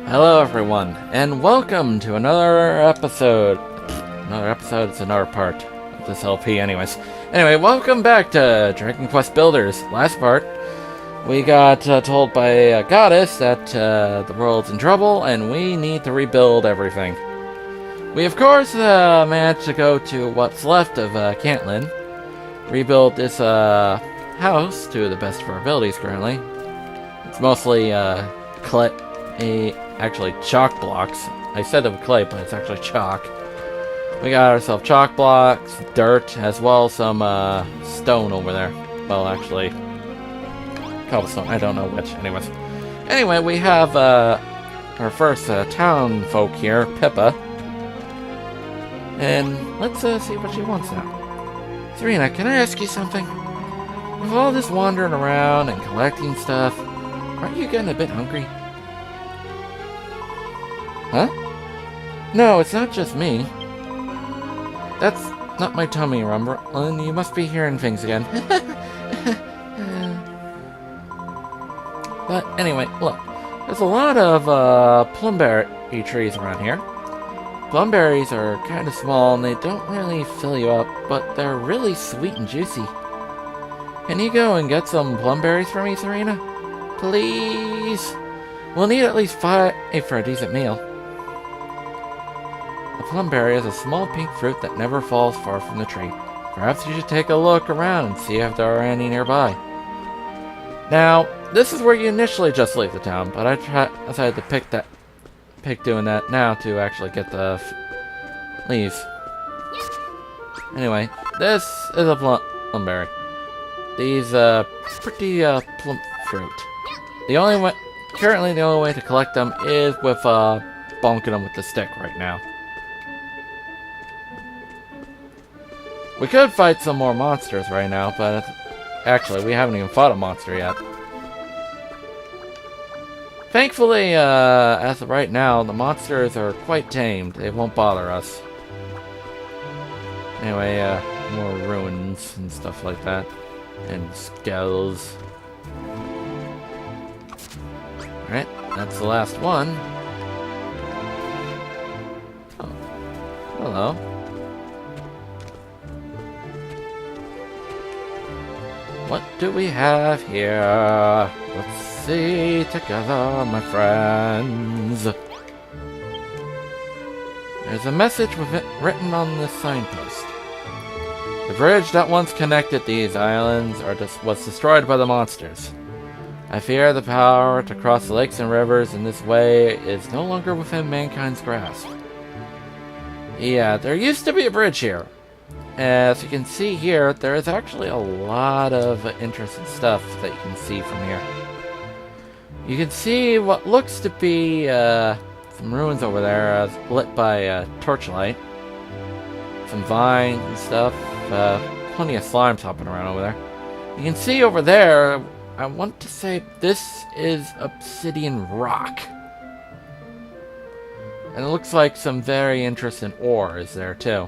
Hello everyone, and welcome to another episode. It's another part of this LP anyways. Anyway, welcome back to Dragon Quest Builders. Last part, we got told by a goddess that the world's in trouble and we need to rebuild everything. We of course managed to go to what's left of Cantlin, rebuild this house to the best of our abilities currently. It's mostly actually chalk blocks. I said it was clay, but it's actually chalk. We got ourselves chalk blocks, dirt, as well as some stone over there. Well, actually, cobblestone. I don't know which. Anyway, we have our first town folk here, Pippa. And let's see what she wants now. Serena, can I ask you something? With all this wandering around and collecting stuff, aren't you getting a bit hungry? Huh? No, it's not just me. That's not my tummy rumbling. You must be hearing things again. But anyway, look. There's a lot of plumberry trees around here. Plumberries are kind of small and they don't really fill you up, but they're really sweet and juicy. Can you go and get some plumberries for me, Serena? Please? We'll need at least 5 for a decent meal. A plumberry is a small pink fruit that never falls far from the tree. Perhaps you should take a look around and see if there are any nearby. Now, this is where you initially just leave the town, but I decided to pick doing that now to actually get the leaves. Anyway, this is a plumberry. These pretty plump fruit. Currently the only way to collect them is with bonking them with the stick right now. We could fight some more monsters right now, but actually we haven't even fought a monster yet. Thankfully, as of right now, the monsters are quite tamed. They won't bother us. Anyway, more ruins and stuff like that. And skulls. Alright, that's the last one. Oh. Hello. What do we have here? Let's see together, my friends. There's a message written on this signpost. The bridge that once connected these islands was destroyed by the monsters. I fear the power to cross the lakes and rivers in this way is no longer within mankind's grasp. Yeah, there used to be a bridge here. As you can see here, there is actually a lot of interesting stuff that you can see from here. You can see what looks to be some ruins over there lit by torchlight. Some vines and stuff. Plenty of slimes hopping around over there. You can see over there, I want to say this is obsidian rock. And it looks like some very interesting ore is there too.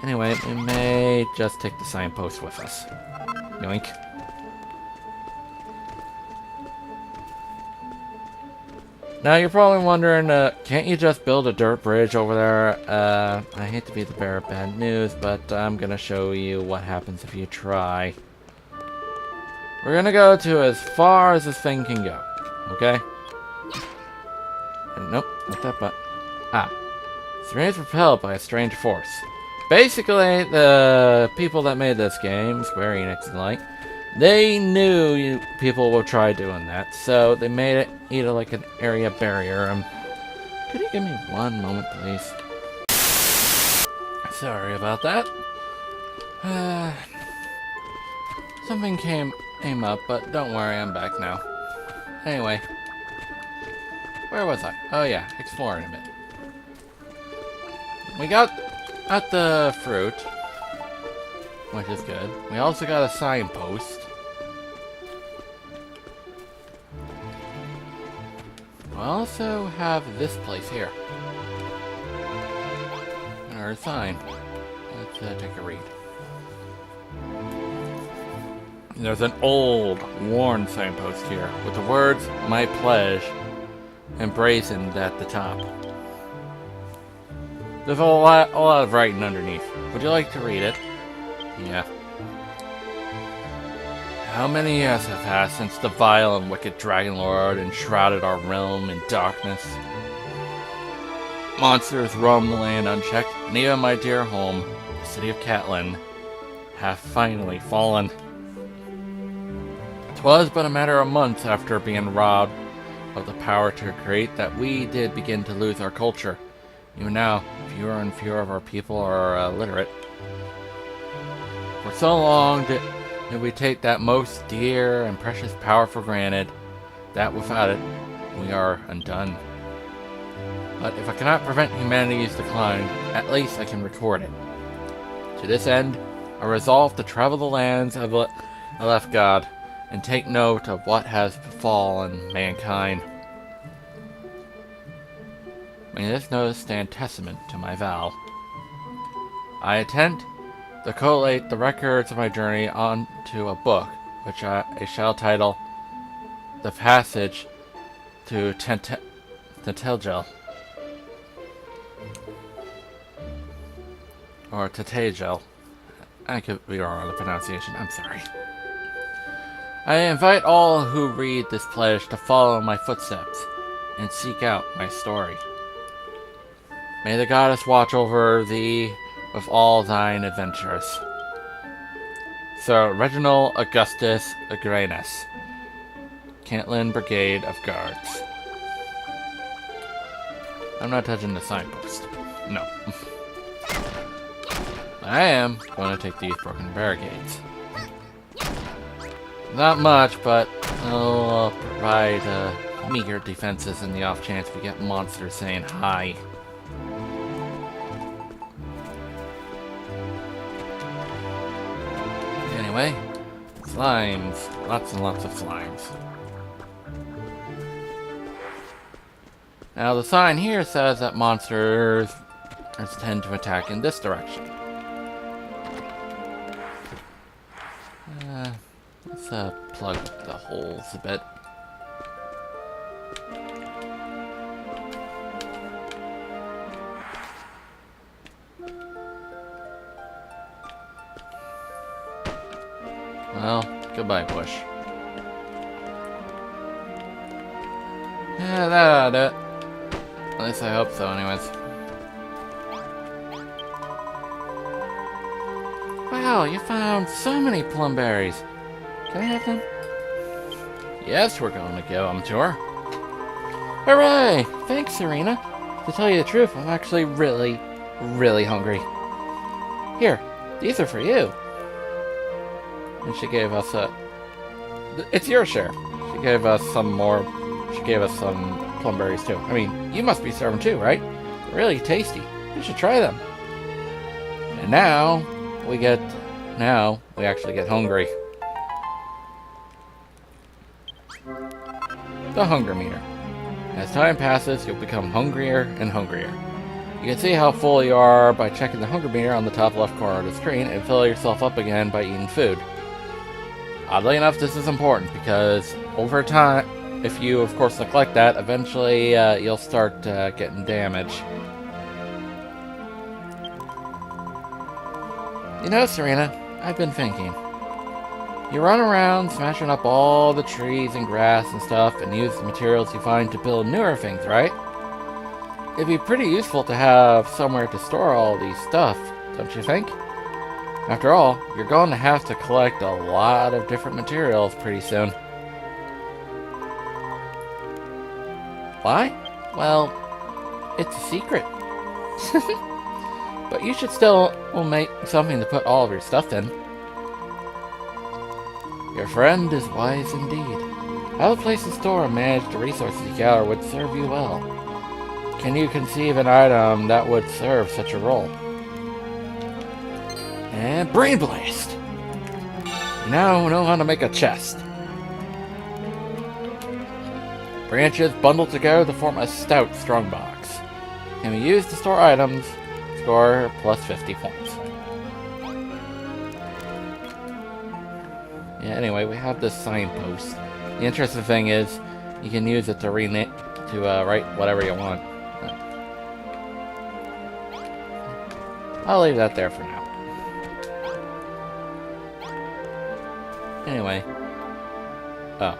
Anyway, we may just take the signpost with us. Yoink. Now you're probably wondering, can't you just build a dirt bridge over there? I hate to be the bearer of bad news, but I'm gonna show you what happens if you try. We're gonna go to as far as this thing can go, okay? And nope, not that but. Serena's propelled by a strange force. Basically, the people that made this game, Square Enix and like, they knew people would try doing that, so they made it either like an area barrier. Could you give me one moment, please? Sorry about that. Something came up, but don't worry, I'm back now. Anyway, where was I? Oh yeah, exploring a bit. We got at the fruit, which is good. We also got a signpost. We also have this place here. Another sign. Let's take a read. There's an old, worn signpost here with the words, "My pledge," emblazoned at the top. There's a lot of writing underneath. Would you like to read it? Yeah. How many years have passed since the vile and wicked Dragon Lord enshrouded our realm in darkness? Monsters roam the land unchecked, and even my dear home, the city of Catlin, have finally fallen. 'Twas but a matter of months after being robbed of the power to create that we did begin to lose our culture. Even now, fewer and fewer of our people are illiterate. For so long did we take that most dear and precious power for granted, that without it, we are undone. But if I cannot prevent humanity's decline, at least I can record it. To this end, I resolve to travel the lands of Elefgod and take note of what has befallen mankind. May this notice stand testament to my vow. I intend to collate the records of my journey onto a book, which I shall title The Passage to Tetelgel. Or Tetegel. I could be wrong on the pronunciation, I'm sorry. I invite all who read this pledge to follow my footsteps and seek out my story. May the goddess watch over thee with all thine adventures. Sir Reginald Augustus Agranus, Cantlin Brigade of Guards. I'm not touching the signpost. No. I am going to take these broken barricades. Not much, but I'll provide meager defenses in the off chance we get monsters saying hi. Anyway, slimes. Lots and lots of slimes. Now the sign here says that monsters tend to attack in this direction. Let's plug the holes a bit. Well, goodbye, bush. Yeah, that ought to do it. At least I hope so, anyways. Wow, you found so many plum berries. Can I have them? Yes, we're going to give them to her. Hooray! Thanks, Serena. To tell you the truth, I'm actually really, really hungry. Here, these are for you. And she gave us a... It's your share. She gave us some more... She gave us some plum berries, too. I mean, you must be starving, too, right? They're really tasty. You should try them. And now, we actually get hungry. The hunger meter. As time passes, you'll become hungrier and hungrier. You can see how full you are by checking the hunger meter on the top left corner of the screen and fill yourself up again by eating food. Oddly enough, this is important because over time, if you of course neglect that, eventually you'll start getting damage. You know, Serena, I've been thinking. You run around smashing up all the trees and grass and stuff and use the materials you find to build newer things, right? It'd be pretty useful to have somewhere to store all these stuff, don't you think? After all, you're going to have to collect a lot of different materials pretty soon. Why? Well, it's a secret. But you should still make something to put all of your stuff in. Your friend is wise indeed. Have a place to store and manage the resources you gather would serve you well. Can you conceive an item that would serve such a role? And Brain Blast! You now know how to make a chest. Branches bundled together to form a stout strongbox. Can be used to store items. Score plus 50 points. Yeah, anyway, we have this signpost. The interesting thing is, you can use it to rename, to write whatever you want. I'll leave that there for now. Anyway. Oh.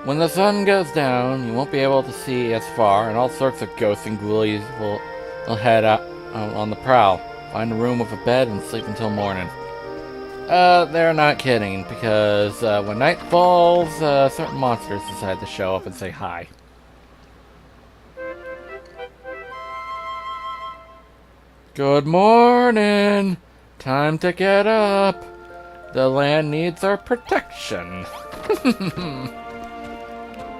When the sun goes down, you won't be able to see as far, and all sorts of ghosts and ghoulies will head out on the prowl. Find a room with a bed and sleep until morning. They're not kidding, because when night falls, certain monsters decide to show up and say hi. Good morning! Time to get up! The land needs our protection.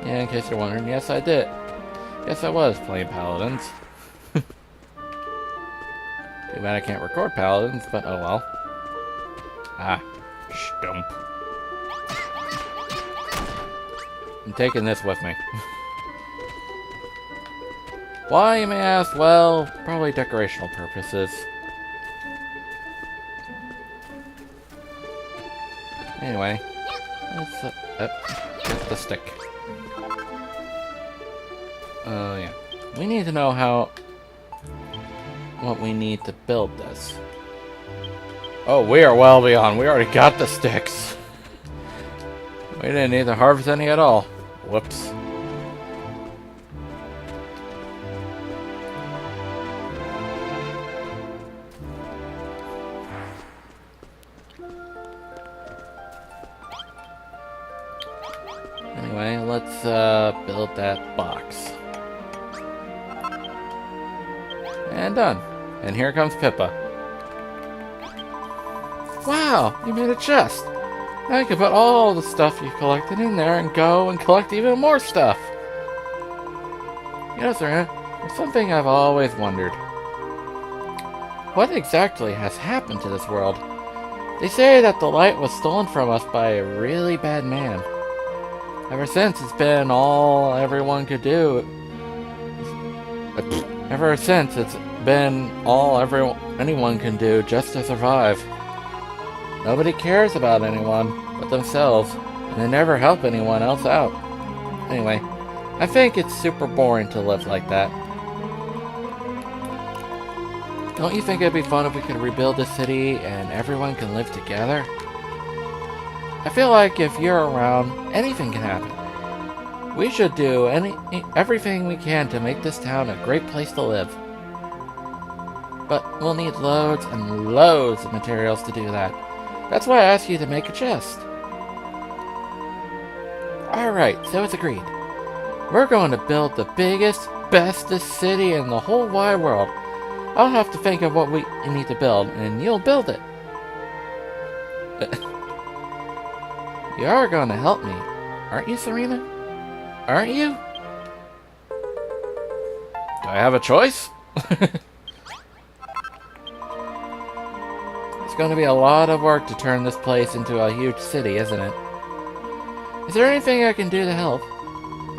Yeah, in case you're wondering, yes I did. Yes I was playing Paladins. Too bad I can't record Paladins, but oh well. Ah, stump. I'm taking this with me. Why, you may ask? Well, probably decorational purposes. Anyway, let's get the stick. Oh yeah. We need to know what we need to build this. Oh, we are well beyond. We already got the sticks. We didn't need to harvest any at all. Whoops. Anyway, let's build that box. And done. And here comes Pippa. Wow, you made a chest. Now you can put all the stuff you collected in there and go and collect even more stuff. You know, Serena, there's something I've always wondered. What exactly has happened to this world? They say that the light was stolen from us by a really bad man. Ever since, it's been all everyone could do. Ever since, it's been all anyone can do just to survive. Nobody cares about anyone but themselves, and they never help anyone else out. Anyway, I think it's super boring to live like that. Don't you think it'd be fun if we could rebuild the city and everyone can live together? I feel like if you're around, anything can happen. We should do everything we can to make this town a great place to live. But we'll need loads and loads of materials to do that. That's why I asked you to make a chest. Alright, so it's agreed. We're going to build the biggest, bestest city in the whole wide world. I'll have to think of what we need to build, and you'll build it. You are going to help me, aren't you, Serena? Aren't you? Do I have a choice? It's going to be a lot of work to turn this place into a huge city, isn't it? Is there anything I can do to help?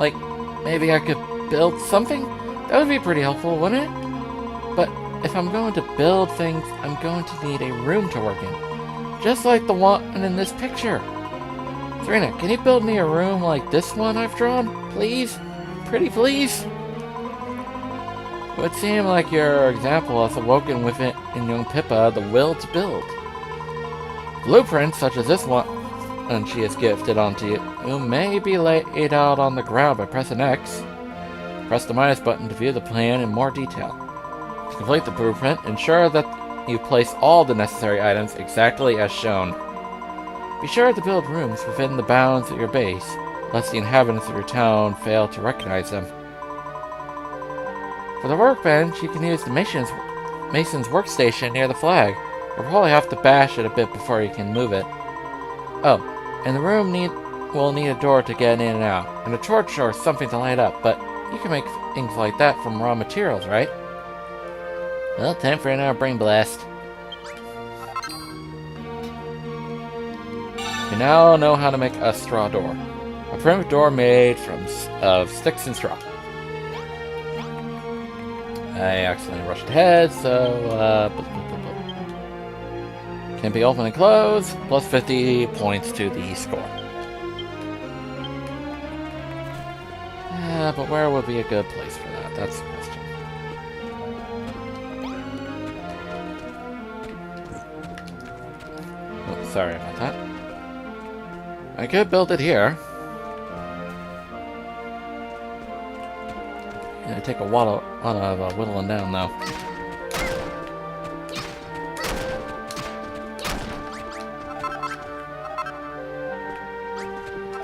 Like, maybe I could build something? That would be pretty helpful, wouldn't it? But if I'm going to build things, I'm going to need a room to work in. Just like the one in this picture. Serena, can you build me a room like this one I've drawn? Please? Pretty please? It would seem like your example has awoken within young Pippa the will to build. Blueprints such as this one, and she is gifted onto you, may be laid out on the ground by pressing X. Press the minus button to view the plan in more detail. To complete the blueprint, ensure that you place all the necessary items exactly as shown. Be sure to build rooms within the bounds of your base, lest the inhabitants of your town fail to recognize them. For the workbench, you can use the mason's workstation near the flag. You'll probably have to bash it a bit before you can move it. Oh, and the room will need a door to get in and out, and a torch or something to light up, but you can make things like that from raw materials, right? Well, time for another brain blast. You now know how to make a straw door. A primitive door made of sticks and straw. I accidentally rushed ahead, so, Can be open and closed, plus 50 points to the score. Yeah, but where would be a good place for that? That's the question. Oh, sorry about that. I could build it here. Yeah, take a lot of whittling down, though.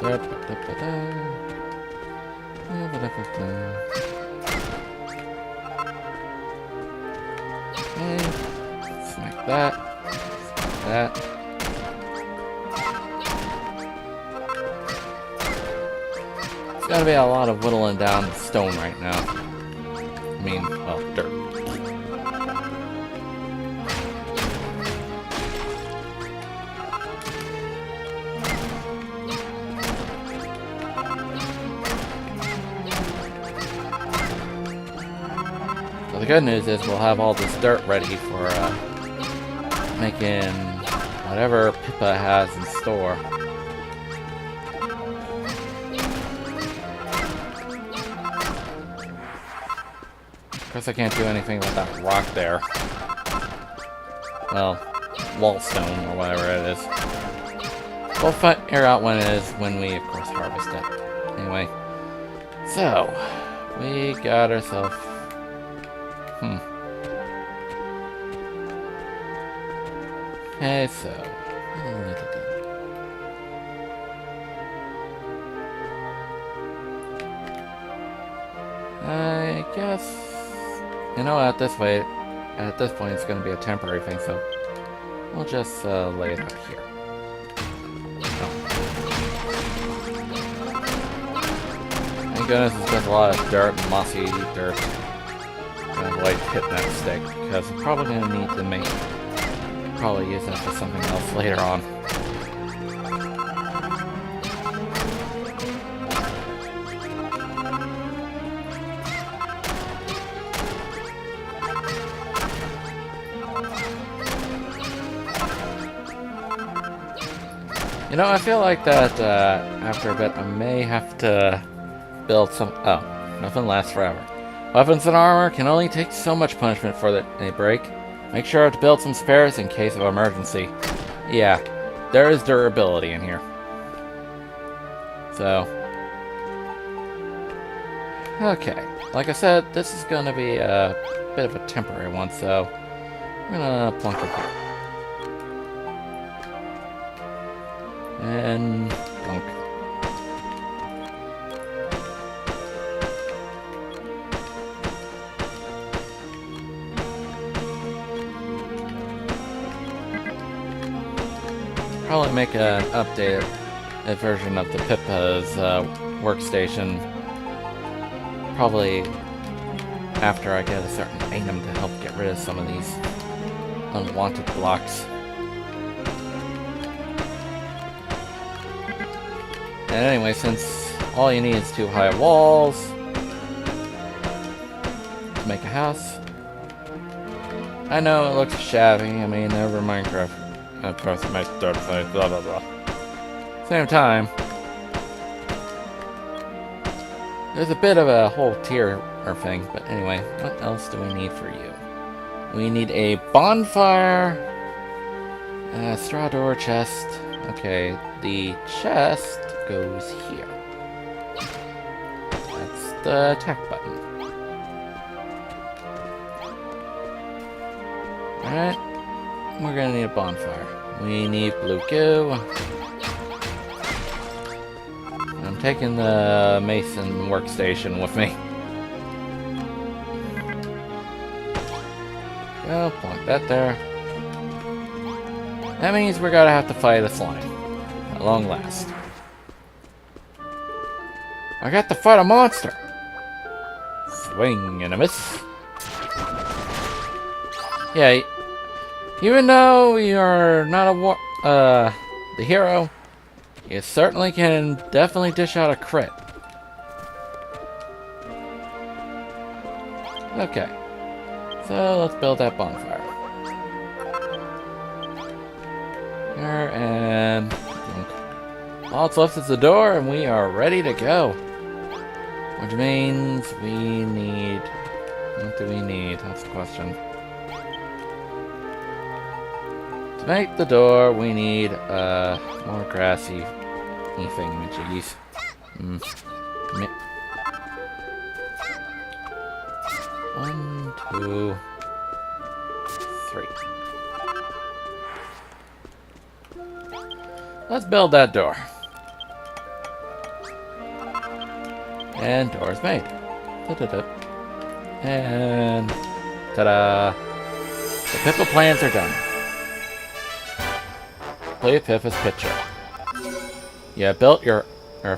Okay, smack that. Smack that. It's gotta be a lot of whittling down stone right now. I mean, well, dirt. The good news is we'll have all this dirt ready for making whatever Pippa has in store. Of course I can't do anything with that rock there. Well, wallstone or whatever it is. We'll figure out when it is when we, of course, harvest it. Anyway, so we got ourselves... Okay, so... I guess... You know, at this point it's going to be a temporary thing, so... We'll just lay it out here. Thank goodness it's just a lot of dirt, mossy dirt. I'm going to hitting that stick, because I'm probably going to need to probably use that for something else later on. You know, I feel like that after a bit I may have to build some... Oh, nothing lasts forever. Weapons and armor can only take so much punishment for they break. Make sure to build some spares in case of emergency. Yeah, there is durability in here. So... Okay, like I said, this is going to be a bit of a temporary one, so... I'm going to plunk it here. And plunk. Probably make an updated version of the Pippa's workstation. Probably after I get a certain item to help get rid of some of these unwanted blocks. And anyway, since all you need is 2 high walls to make a house. I know it looks shabby, I mean, over Minecraft. Of course, it makes dirt size, blah blah blah. Same time, there's a bit of a whole tier or thing, but anyway, what else do we need for you? We need a bonfire, a straw door chest. Okay, the chest goes here. That's the attack button. Alright, we're gonna need a bonfire. We need blue goo. I'm taking the mason workstation with me. Go, plunk that there. That means we're gonna have to fight a slime. At long last. I got to fight a monster! Swing and a miss. Yeah, even though you are not the hero, you certainly can definitely dish out a crit. Okay, so let's build that bonfire. There, and all that's left is the door, and we are ready to go. Which means we need... What do we need? That's the question. To make the door, we need more grassy thingamajiggies. 1, 2, 3. Let's build that door. And door's made. Da-da-da. And ta-da! The Pippa plans are done. Play Pippa's picture. You built your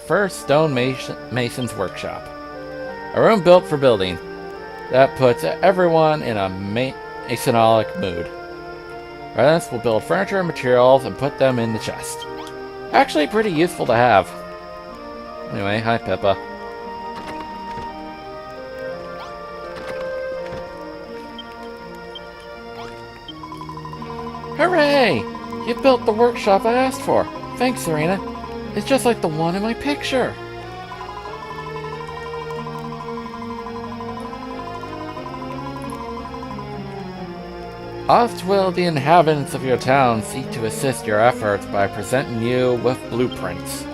first stone mason's workshop. A room built for building. That puts everyone in a masonolic mood. Residents will build furniture and materials and put them in the chest. Actually pretty useful to have. Anyway, hi Pippa. Hooray! You built the workshop I asked for. Thanks, Serena. It's just like the one in my picture. Oft will the inhabitants of your town seek to assist your efforts by presenting you with blueprints.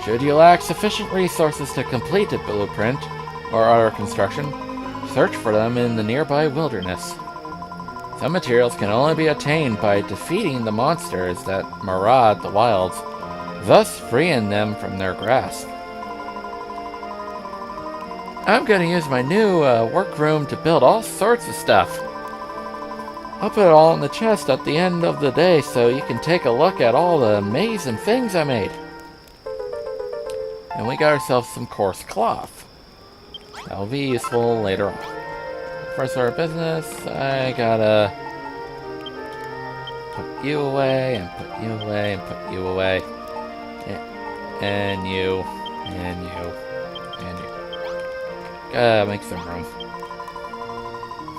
Should you lack sufficient resources to complete a blueprint or other construction, search for them in the nearby wilderness. Some materials can only be attained by defeating the monsters that maraud the wilds, thus freeing them from their grasp. I'm going to use my new workroom to build all sorts of stuff. I'll put it all in the chest at the end of the day so you can take a look at all the amazing things I made. And we got ourselves some coarse cloth. That'll be useful later on. First order of business, I gotta put you away, and put you away, and put you away. And you, and you, and you. Gotta make some room.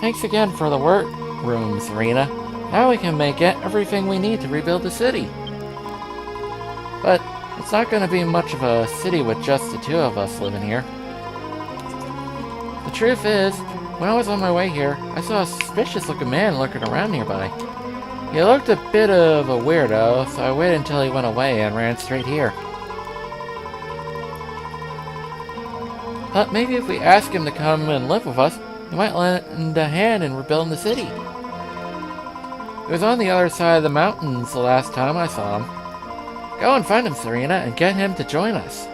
Thanks again for the workroom, Serena. Now we can make everything we need to rebuild the city. But it's not going to be much of a city with just the two of us living here. The truth is, when I was on my way here, I saw a suspicious-looking man lurking around nearby. He looked a bit of a weirdo, so I waited until he went away and ran straight here. But maybe if we ask him to come and live with us, he might lend a hand in rebuilding the city. He was on the other side of the mountains the last time I saw him. Go and find him, Serena, and get him to join us.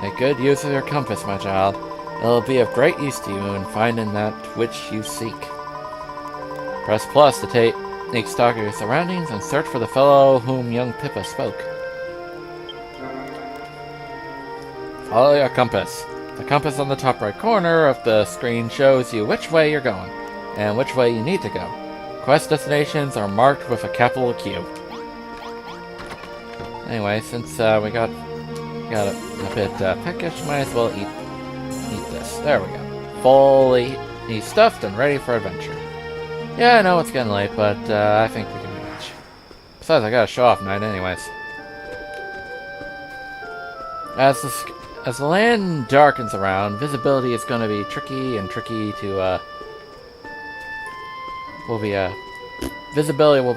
Make good use of your compass, my child. It'll be of great use to you in finding that which you seek. Press plus to take stock of your surroundings and search for the fellow whom young Pippa spoke. Follow your compass. The compass on the top right corner of the screen shows you which way you're going, and which way you need to go. Quest destinations are marked with a capital Q. Anyway, since we got a bit peckish, might as well eat this. There we go. Fully stuffed and ready for adventure. Yeah, I know it's getting late, but I think we can manage. Besides, I got a show-off night anyways. As the land darkens around, visibility is going to be tricky to, visibility will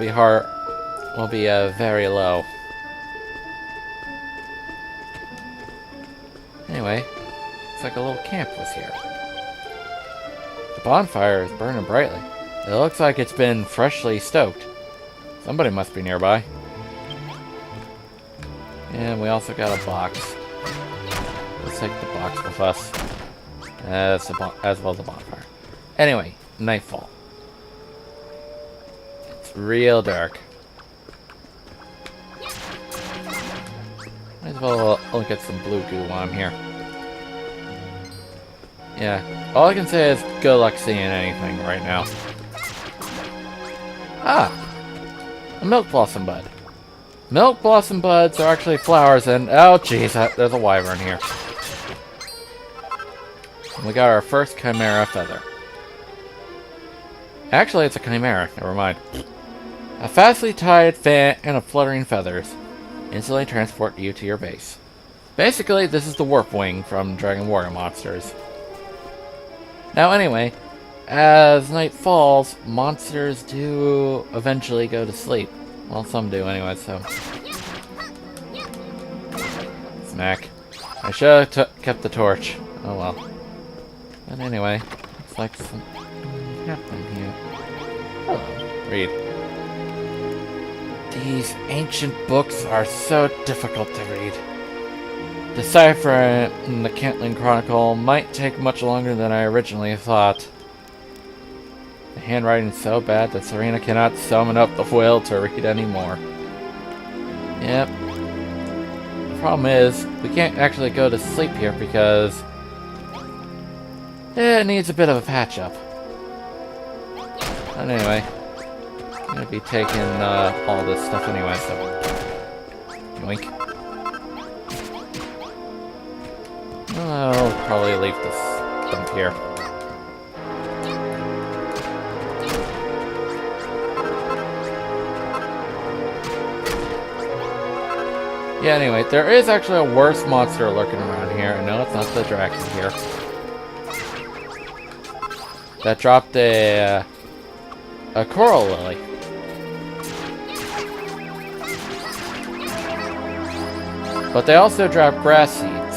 be very low. Anyway, it's like a little camp was here. The bonfire is burning brightly. It looks like it's been freshly stoked. Somebody must be nearby. And we also got a box. Let's take the box with us. As well as the bonfire. Anyway, nightfall. It's real dark. Might as well look at some blue goo while I'm here. Yeah, all I can say is good luck seeing anything right now. Ah! A milk blossom bud. Milk blossom buds are actually flowers and... Oh jeez, there's a wyvern here. And we got our first chimera feather. Actually, it's a chimera. Never mind. A fastly tied fan and a fluttering feathers instantly transport you to your base. Basically, this is the warp wing from Dragon Warrior Monsters. Now anyway, as night falls, monsters do eventually go to sleep. Well, some do anyway, so... Smack. I should have kept the torch. Oh well. But anyway, looks like something happening here. Hello. Read. These ancient books are so difficult to read. Deciphering the Cantling Chronicle might take much longer than I originally thought. The handwriting is so bad that Serena cannot summon up the will to read anymore. Yep. The problem is, we can't actually go to sleep here because it needs a bit of a patch-up. But anyway, I'm going to be taking all this stuff anyway, so... Yoink. I'll probably leave this dump here. Yeah, anyway, there is actually a worse monster lurking around here. I know it's not the dragon here. That dropped a coral lily. But they also drop grass seeds,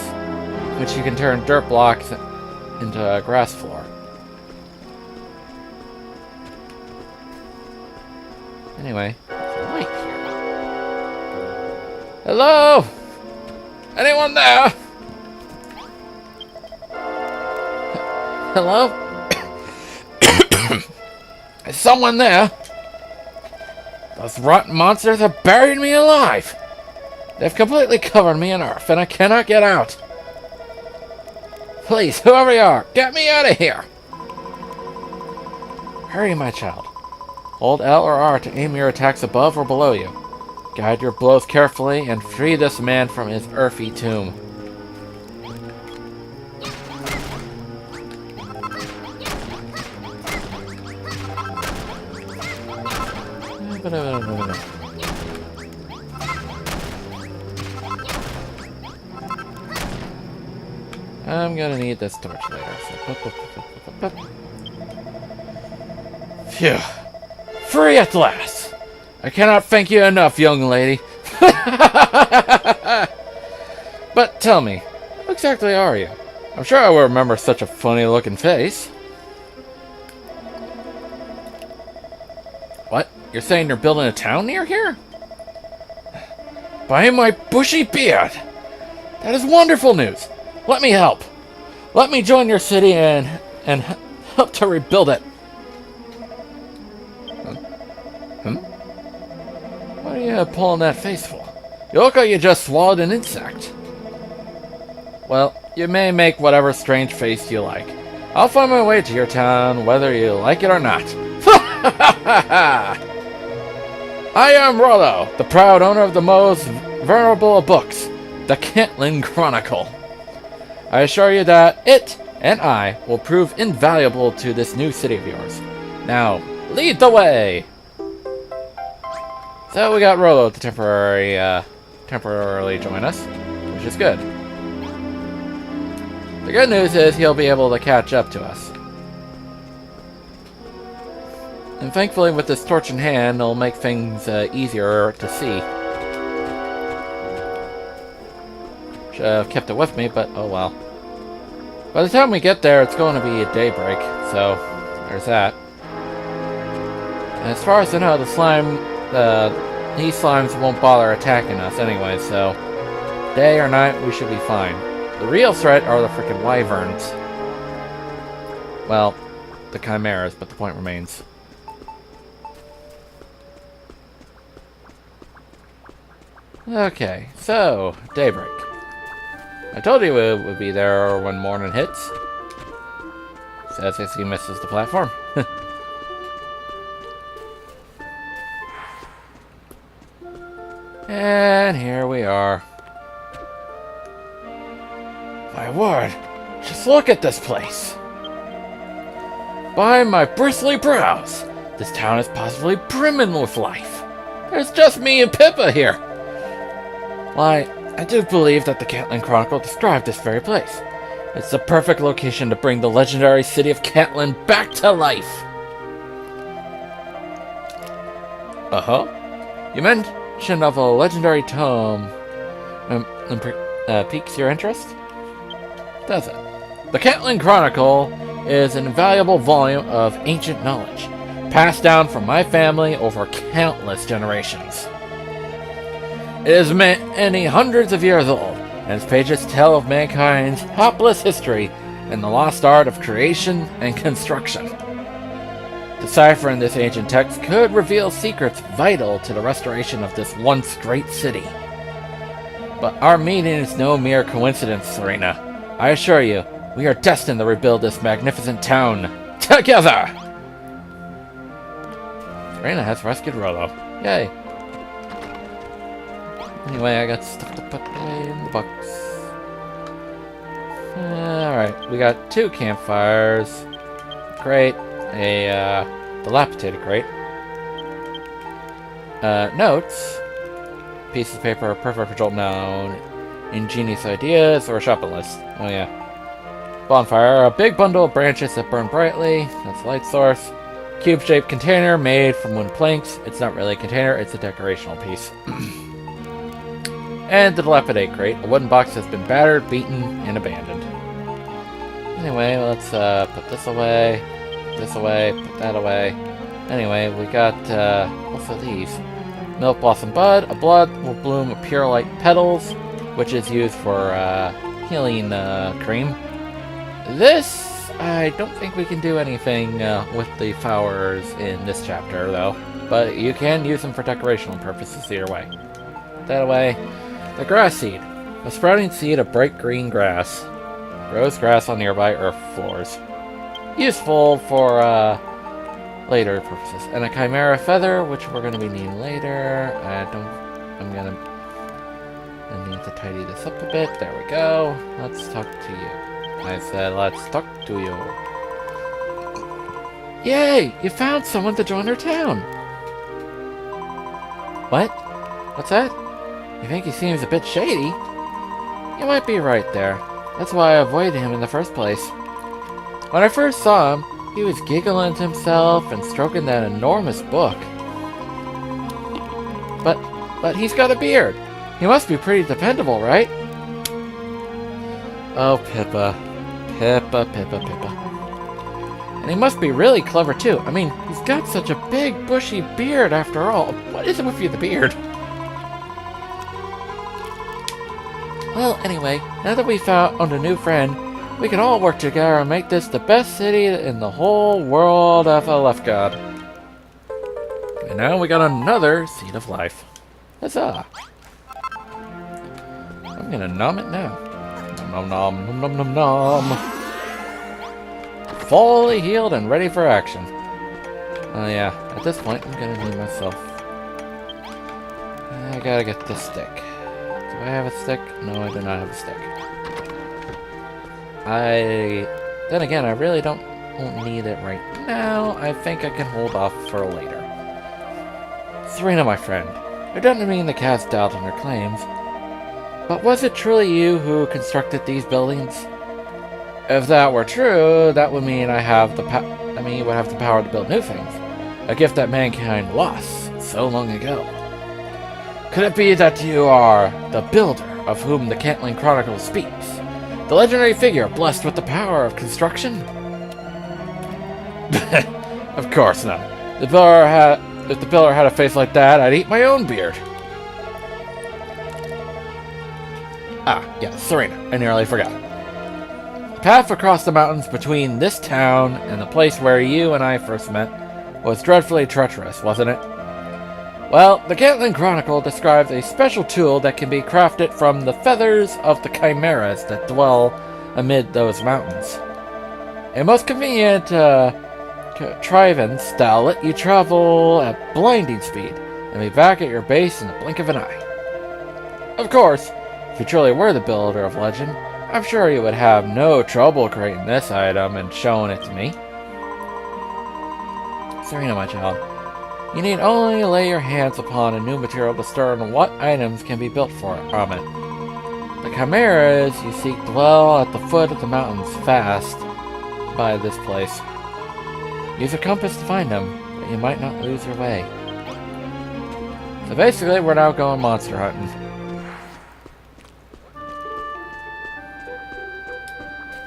which you can turn dirt blocks into a grass floor. Anyway, there's a light here. Hello? Anyone there? Hello? Is someone there? Those rotten monsters have buried me alive. They've completely covered me in earth, and I cannot get out. Please, whoever you are, get me out of here! Hurry, my child. Hold L or R to aim your attacks above or below you. Guide your blows carefully and free this man from his earthy tomb. I'm gonna need this torch later. So... Phew. Free at last! I cannot thank you enough, young lady. But tell me, who exactly are you? I'm sure I will remember such a funny-looking face. What? You're saying you're building a town near here? By my bushy beard! That is wonderful news! Let me help! Let me join your city and help to rebuild it! What are you pulling that face for? You look like you just swallowed an insect. Well, you may make whatever strange face you like. I'll find my way to your town, whether you like it or not. I am Rollo, the proud owner of the most venerable of books, the Cantling Chronicle. I assure you that it and I will prove invaluable to this new city of yours. Now, lead the way! So we got Rollo to temporarily join us, which is good. The good news is he'll be able to catch up to us. And thankfully with this torch in hand, it'll make things easier to see. Should have kept it with me, but oh well. By the time we get there, it's going to be a daybreak, so there's that. And as far as I know, these slimes won't bother attacking us anyway, so day or night, we should be fine. The real threat are the frickin' wyverns. Well, the chimeras, but the point remains. Okay, so, daybreak. I told you it would be there when morning hits. Says as he misses the platform. And here we are. My word, just look at this place. By my bristly brows, this town is positively brimming with life. There's just me and Pippa here. Why, I do believe that the Catlin Chronicle described this very place. It's the perfect location to bring the legendary city of Catlin back to life. You mentioned of a legendary tome. Piques your interest? Does it? The Catlin Chronicle is an invaluable volume of ancient knowledge, passed down from my family over countless generations. It is many hundreds of years old, and its pages tell of mankind's hapless history and the lost art of creation and construction. Deciphering this ancient text could reveal secrets vital to the restoration of this once great city. But our meeting is no mere coincidence, Serena. I assure you, we are destined to rebuild this magnificent town together! Serena has rescued Rolo. Yay. Anyway, I got stuff to put away in the box. Alright, we got 2 campfires. Great. A dilapidated crate. Notes. Pieces of paper are perfect for jolting down ingenious ideas or a shopping list. Oh yeah. Bonfire, a big bundle of branches that burn brightly. That's a light source. Cube-shaped container made from wooden planks. It's not really a container, it's a decorational piece. And the dilapidated crate. A wooden box has been battered, beaten, and abandoned. Anyway, let's put this away, put that away. Anyway, we got, what's with these? Milk Blossom Bud. A blood will bloom of pure light petals, which is used for healing cream. This, I don't think we can do anything with the flowers in this chapter, though. But you can use them for decorational purposes either way. Put that away. The grass seed. A sprouting seed of bright green grass. Grows grass on nearby earth floors. Useful for later purposes. And a chimera feather, which we're going to be needing later. I need to tidy this up a bit. There we go. Let's talk to you. I said, let's talk to you. Yay! You found someone to join our town! What? What's that? You think he seems a bit shady? You might be right there. That's why I avoided him in the first place. When I first saw him, he was giggling to himself and stroking that enormous book. But he's got a beard. He must be pretty dependable, right? Oh, Pippa. Pippa. And he must be really clever, too. I mean, he's got such a big, bushy beard, after all. What is it with you, the beard? Well, anyway, now that we found a new friend, we can all work together and make this the best city in the whole world of Alefgard. And now we got another Seed of Life. Huzzah! I'm gonna nom it now. Nom nom nom nom nom nom. Fully healed and ready for action. Oh yeah, at this point I'm gonna need myself. I gotta get this stick. Do I have a stick? No, I do not have a stick. Then again, I really won't need it right now. I think I can hold off for later. Serena, my friend, I don't mean to cast doubt on her claims, but was it truly you who constructed these buildings? If that were true, that would mean you would have the power to build new things. A gift that mankind lost so long ago. Could it be that you are the builder of whom the Catlin Chronicle speaks? The legendary figure blessed with the power of construction? Of course not. If the builder had a face like that, I'd eat my own beard. Ah, yeah, Serena. I nearly forgot. The path across the mountains between this town and the place where you and I first met was dreadfully treacherous, wasn't it? Well, the Catlin Chronicle describes a special tool that can be crafted from the feathers of the chimeras that dwell amid those mountains. A most convenient contrivance that'll let you travel at blinding speed and be back at your base in the blink of an eye. Of course, if you truly were the builder of legend, I'm sure you would have no trouble creating this item and showing it to me. Serena, my child. You need only lay your hands upon a new material to discern what items can be built from it. The chimeras you seek dwell at the foot of the mountains fast by this place. Use a compass to find them, but you might not lose your way. So basically, we're now going monster hunting.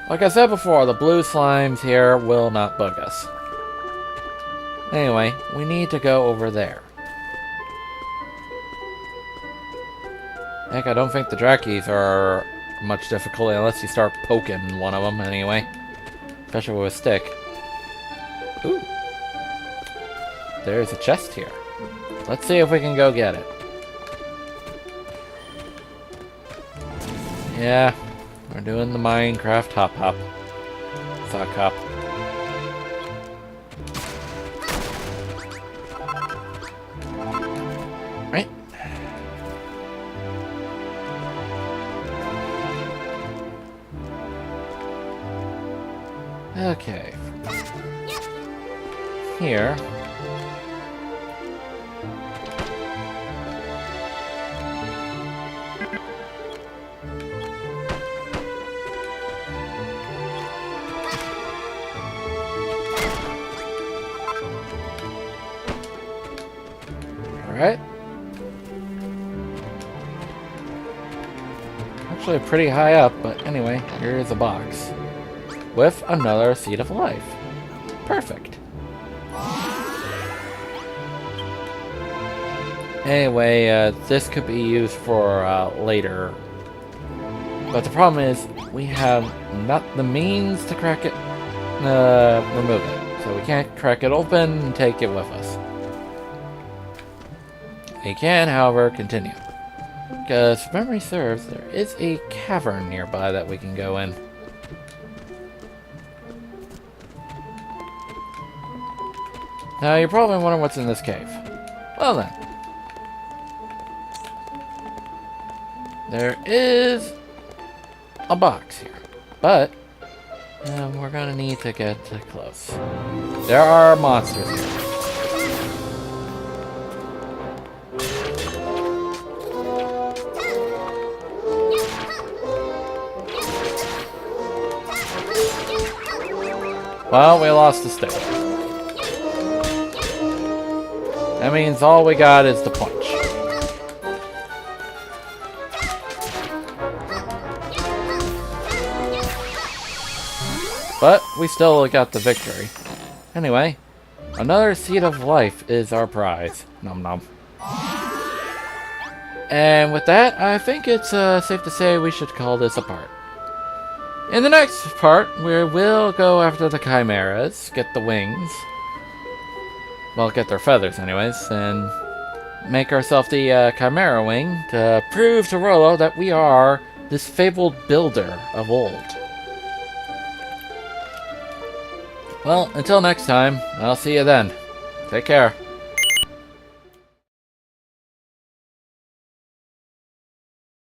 Like I said before, the blue slimes here will not bug us. Anyway, we need to go over there. Heck, I don't think the Drakkies are much difficult unless you start poking one of them anyway. Especially with a stick. Ooh. There's a chest here. Let's see if we can go get it. Yeah, we're doing the Minecraft hop. Fuck hop. Right. Okay. Here. Alright. Actually pretty high up, but anyway, here is a box. With another Seed of Life. Perfect. Anyway, this could be used for later. But the problem is, we have not the means to crack it, remove it. So we can't crack it open and take it with us. We can, however, continue. Because, if memory serves, there is a cavern nearby that we can go in. Now, you're probably wondering what's in this cave. Well then. There is a box here. But, we're gonna need to get close. There are monsters here. Well, we lost the stick. That means all we got is the punch. But we still got the victory. Anyway, another Seed of Life is our prize. Nom nom. And with that, I think it's safe to say we should call this a part. In the next part, we will go after the chimeras, get the wings. Well, get their feathers anyways, and make ourselves the chimera wing to prove to Rollo that we are this fabled builder of old. Well, until next time, I'll see you then. Take care.